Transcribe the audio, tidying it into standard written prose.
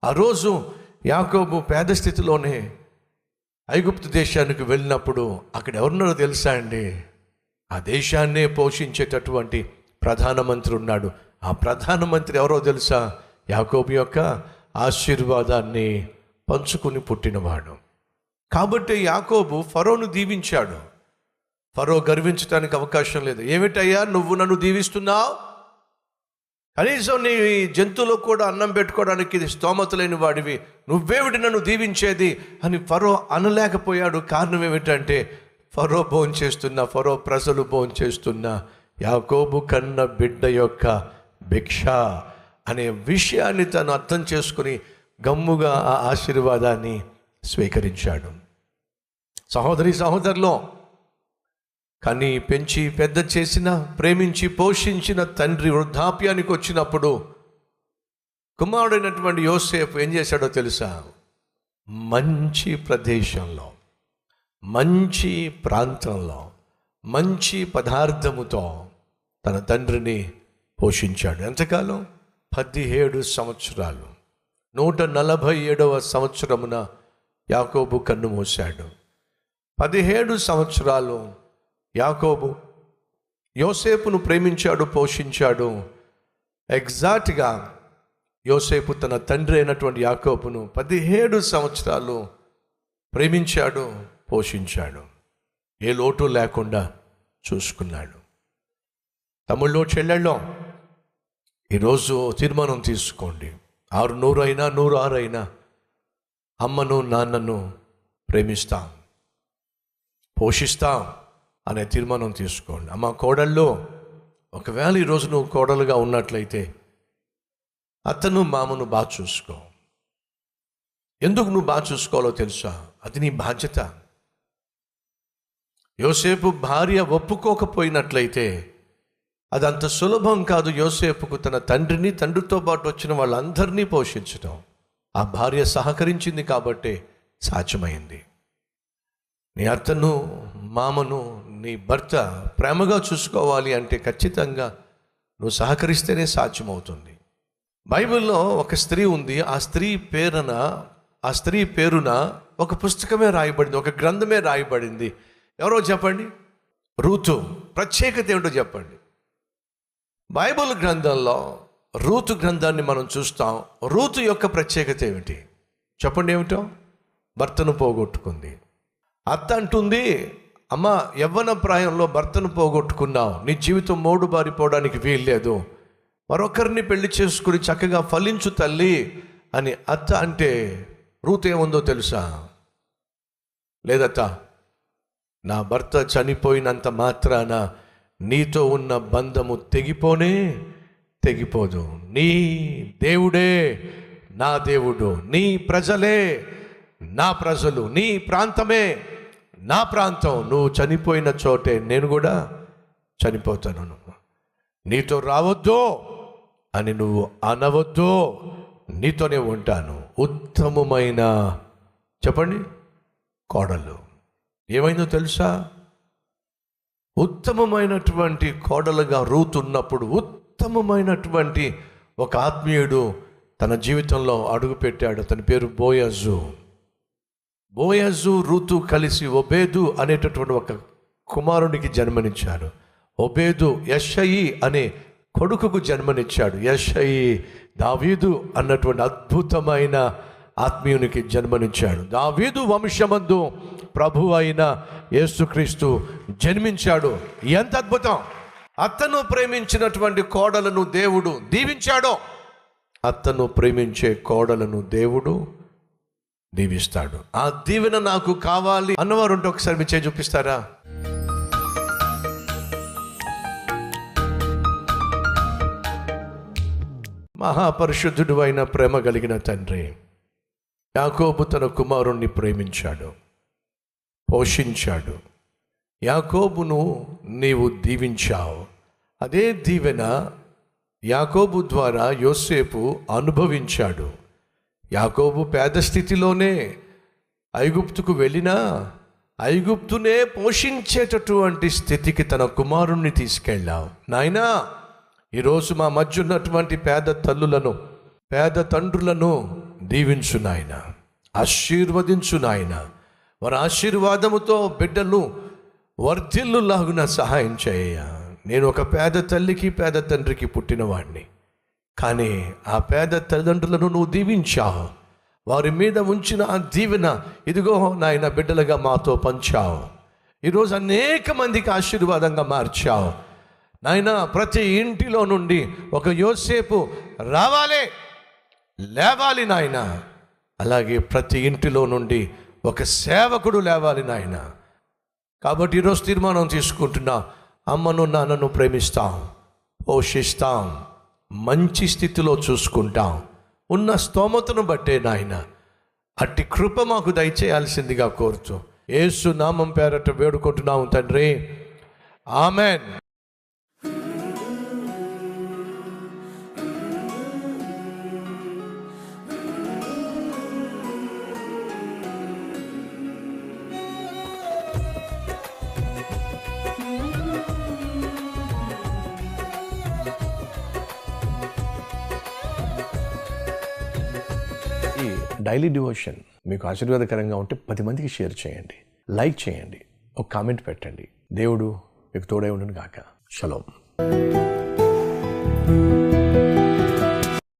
ఆ రోజు యాకోబు పేద స్థితిలోనే ఐగుప్తు దేశానికి వెళ్ళినప్పుడు అక్కడ ఎవరున్నారో తెలుసా అండి? ఆ దేశాన్నే పోషించేటటువంటి ప్రధానమంత్రి ఉన్నాడు. ఆ ప్రధానమంత్రి ఎవరో తెలుసా? యాకోబు యొక్క ఆశీర్వాదాన్ని పంచుకుని పుట్టినవాడు. కాబట్టి యాకోబు ఫరోను దీవించాడు. ఫరో గర్వించడానికి అవకాశం లేదు. ఏమిటయ్యా నువ్వు నన్ను దీవిస్తున్నావు? కనీసం నీ జంతువులకు కూడా అన్నం పెట్టుకోవడానికి స్తోమత లేని వాడివి, నువ్వేమిటి నన్ను దీవించేది అని ఫరో అనలేకపోయాడు. కారణం ఏమిటంటే ఫరో భోంచేస్తున్న, ఫరో ప్రజలు భోంచేస్తున్న యాకోబు కన్న బిడ్డ యొక్క భిక్ష అనే విషయాన్ని తను అర్థం చేసుకుని గమ్ముగా ఆ ఆశీర్వాదాన్ని స్వీకరించాడు. సహోదరి సహోదరులో, కానీ పెంచి పెద్ద చేసిన, ప్రేమించి పోషించిన తండ్రి వృద్ధాప్యానికి వచ్చినప్పుడు కుమారుడైనటువంటి యోసేపు ఏం చేశాడో తెలుసా? మంచి ప్రదేశంలో, మంచి ప్రాంతంలో, మంచి పదార్థముతో తన తండ్రిని పోషించాడు. ఎంతకాలం? 17 సంవత్సరాలు. 147వ సంవత్సరమున యాకోబు కన్ను మూశాడు. 17 సంవత్సరాలు యాకోబు యోసేపును ప్రేమించాడు, పోషించాడు. ఎగ్జాక్ట్గా యోసేపు తన తండ్రి అయినటువంటి యాకోబును 17 సంవత్సరాలు ప్రేమించాడు, పోషించాడు. ఏ లోటు లేకుండా చూసుకున్నాడు. తమ్ముళ్ళు, చెల్లెళ్ళో, ఈరోజు తీర్మానం తీసుకోండి. 600 అయినా 106 అయినా అమ్మను నాన్నను ప్రేమిస్తాం, పోషిస్తాం అనే తీర్మానం తీసుకోండి. అమ్మ కోడల్లో, ఒకవేళ ఈరోజు నువ్వు కోడలుగా ఉన్నట్లయితే అత్తను మామను బాగా చూసుకో. ఎందుకు నువ్వు బాగా చూసుకోవాలో తెలుసా? అది నీ బాధ్యత. యోసేపు భార్య ఒప్పుకోకపోయినట్లయితే అది అంత సులభం కాదు యోసేపుకు తన తండ్రిని, తండ్రితో పాటు వచ్చిన వాళ్ళందరినీ పోషించడం. ఆ భార్య సహకరించింది కాబట్టే సాధ్యమైంది. నీ అత్తను మామను నీ భర్త ప్రేమగా చూసుకోవాలి అంటే ఖచ్చితంగా నువ్వు సహకరిస్తేనే సాధ్యమవుతుంది. బైబిల్లో ఒక స్త్రీ ఉంది. ఆ స్త్రీ పేరున ఒక పుస్తకమే రాయబడింది, ఒక గ్రంథమే రాయబడింది. ఎవరో చెప్పండి? రూతు. ప్రత్యేకత ఏమిటో చెప్పండి. బైబిల్ గ్రంథంలో రూతు గ్రంథాన్ని మనం చూస్తాం. రూతు యొక్క ప్రత్యేకత ఏమిటి చెప్పండి? ఏమిటో? భర్తను పోగొట్టుకుంది. అత్త అంటుంది, అమ్మ యవ్వన ప్రాయంలో భర్తను పోగొట్టుకున్నావు, నీ జీవితం మోడు బారిపోవడానికి వీల్లేదు, మరొకరిని పెళ్లి చేసుకుని చక్కగా ఫలించు తల్లి అని అత్త అంటే రూతు ఏముందో తెలుసా? లేదత్త, నా భర్త చనిపోయినంత మాత్రాన నీతో ఉన్న బంధము తెగిపోదు. నీ దేవుడే నా దేవుడు, నీ ప్రజలే నా ప్రజలు, నీ ప్రాంతమే నా ప్రాంతం. నువ్వు చనిపోయిన చోటే నేను కూడా చనిపోతాను. నీతో రావద్దు అని నువ్వు అనవద్దు, నీతోనే ఉంటాను. ఉత్తమమైన చెప్పండి కోడలు. ఏమైందో తెలుసా? ఉత్తమమైనటువంటి కోడలుగా రూతు ఉన్నప్పుడు ఉత్తమమైనటువంటి ఒక ఆత్మీయుడు తన జీవితంలో అడుగుపెట్టాడు. అతని పేరు బోయజు. రూతు కలిసి ఒబేదు అనేటటువంటి ఒక కుమారునికి జన్మనిచ్చాడు. ఒబేదు యెషయి అనే కొడుకుకు జన్మనిచ్చాడు. యెషయి దావీదు అన్నటువంటి అద్భుతమైన ఆత్మీయునికి జన్మనిచ్చాడు. దావీదు వంశమందు ప్రభు అయిన యేసుక్రీస్తు జన్మించాడు. ఎంత అద్భుతం! అత్తను ప్రేమించినటువంటి కోడలను దేవుడు దీవించాడు. అత్తను ప్రేమించే కోడలను దేవుడు దీవిస్తాడు. ఆ దీవెన నాకు కావాలి అన్నవారు ఉంటే ఒకసారి మీ చేయి చూపిస్తారా? మహాపరిశుద్ధుడు అయిన ప్రేమ కలిగిన తండ్రి, యాకోబు తన కుమారుణ్ణి ప్రేమించాడు, పోషించాడు. యాకోబును నీవు దీవించావు. అదే దీవెన యాకోబు ద్వారా యోసేపు అనుభవించాడు. యాకోబు పేద స్థితిలోనే ఐగుప్తుకు వెళ్ళినా ఐగుప్తునే పోషించేటటువంటి స్థితికి తన కుమారుణ్ణి తీసుకెళ్ళావు. నాయనా, ఈరోజు మా మధ్య ఉన్నటువంటి పేద తల్లులను, పేద తండ్రులను దీవించు నాయన, ఆశీర్వదించు నాయన. వారి ఆశీర్వాదముతో బిడ్డలు వర్ధిల్లులాగున సహాయం చేయ. నేను ఒక పేద తల్లికి పేద తండ్రికి పుట్టినవాడిని, కానీ ఆ పేద తల్లిదండ్రులను నువ్వు దీవించావు. వారి మీద ఉంచిన ఆ దీవెన ఇదిగో నాయన బిడ్డలుగా మాతో పంచావు. ఈరోజు అనేక మందికి ఆశీర్వాదంగా మార్చావు నాయన. ప్రతి ఇంటిలో నుండి ఒక యోసేపు రావాలి, లేవాలి నాయన. అలాగే ప్రతి ఇంటిలో నుండి ఒక సేవకుడు లేవాలి నాయన. కాబట్టి ఈరోజు తీర్మానం తీసుకుంటున్నా, అమ్మను నాన్నను ప్రేమిస్తాం, పోషిస్తాం, మంచి స్థితిలో చూసుకుంటాం, ఉన్న స్తోమతను బట్టే నాయన. అట్టి కృప మాకు దయచేయాల్సిందిగా కోరుతూ యేసు నామం పేరట వేడుకుంటున్నాము తండ్రి, ఆమెన్. ఈ డైలీ డివోషన్ మీకు ఆశీర్వాదకరంగా ఉంటే 10 మందికి షేర్ చేయండి, లైక్ చేయండి, ఒక కామెంట్ పెట్టండి. దేవుడు మీకు తోడై ఉండును గాక. షలోమ్.